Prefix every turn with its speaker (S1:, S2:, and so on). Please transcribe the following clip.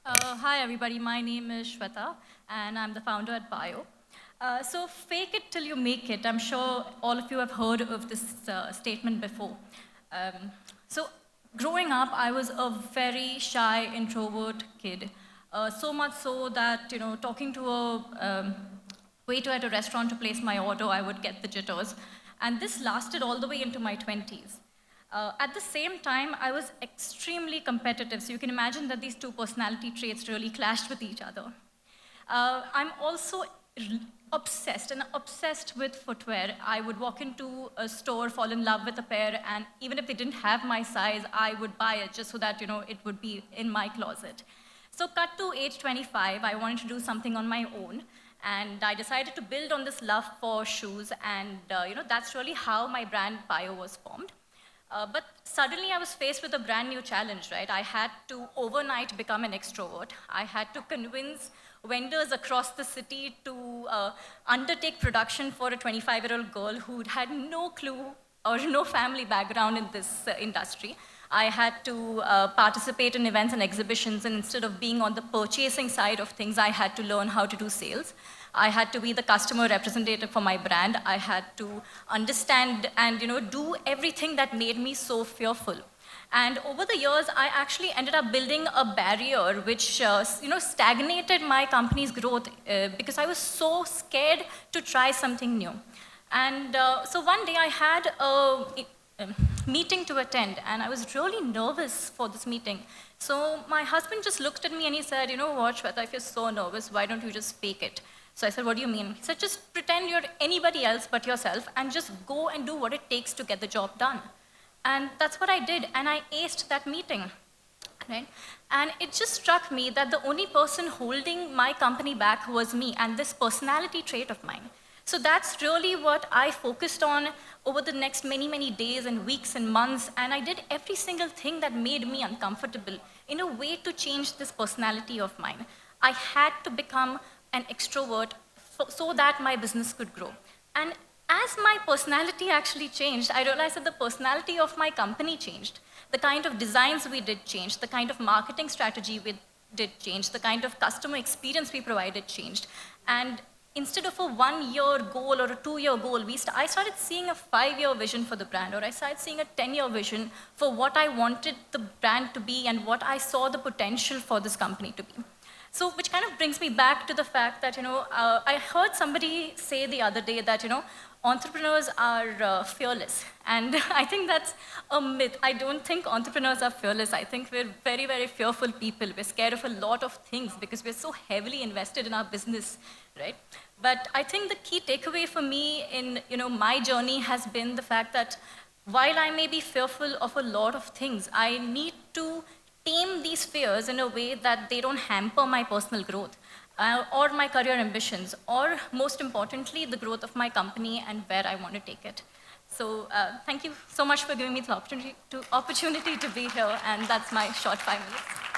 S1: Hi everybody, my name is Shweta and I'm the founder at PAIO. So fake it till you make it. I'm sure all of you have heard of this statement before. Um, so growing up, I was a very shy introvert kid. So much so that, talking to a waiter at a restaurant to place my order, I would get the jitters. And this lasted all the way into my 20s. At the same time, I was extremely competitive, so you can imagine that these two personality traits really clashed with each other. I'm also obsessed with footwear. I would walk into a store, fall in love with a pair, and even if they didn't have my size, I would buy it just so that it would be in my closet. So cut to age 25, I wanted to do something on my own, and I decided to build on this love for shoes, and that's really how my brand PAIO was formed. But suddenly I was faced with a brand new challenge, right? I had to overnight become an extrovert. I had to convince vendors across the city to undertake production for a 25-year-old girl who had no clue or no family background in this industry. I had to participate in events and exhibitions, and instead of being on the purchasing side of things, I had to learn how to do sales. I had to be the customer representative for my brand. I had to understand and do everything that made me so fearful. And over the years, I actually ended up building a barrier which stagnated my company's growth because I was so scared to try something new. And so one day I had a meeting to attend, and I was really nervous for this meeting. So my husband just looked at me and he said, "You know what, Shweta, if you're so nervous, why don't you just fake it?" So I said, "What do you mean?" He said, "Just pretend you're anybody else but yourself and just go and do what it takes to get the job done." And that's what I did, and I aced that meeting. Right? And it just struck me that the only person holding my company back was me and this personality trait of mine. So that's really what I focused on over the next many days and weeks and months, and I did every single thing that made me uncomfortable in a way to change this personality of mine. I had to become an extrovert so that my business could grow. And as my personality actually changed, I realized that the personality of my company changed. The kind of designs we did change, the kind of marketing strategy we did change, the kind of customer experience we provided changed. And instead of a 1-year goal or a 2-year goal, I started seeing a 5-year vision for the brand, or I started seeing a 10-year vision for what I wanted the brand to be and what I saw the potential for this company to be. So, which kind of brings me back to the fact that, I heard somebody say the other day that, entrepreneurs are fearless. And I think that's a myth. I don't think entrepreneurs are fearless. I think we're very fearful people. We're scared of a lot of things because we're so heavily invested in our business, right? But I think the key takeaway for me in, my journey has been the fact that while I may be fearful of a lot of things, I need to tame these fears in a way that they don't hamper my personal growth or my career ambitions, or most importantly, the growth of my company and where I want to take it. So thank you so much for giving me the opportunity to be here, and that's my short 5 minutes.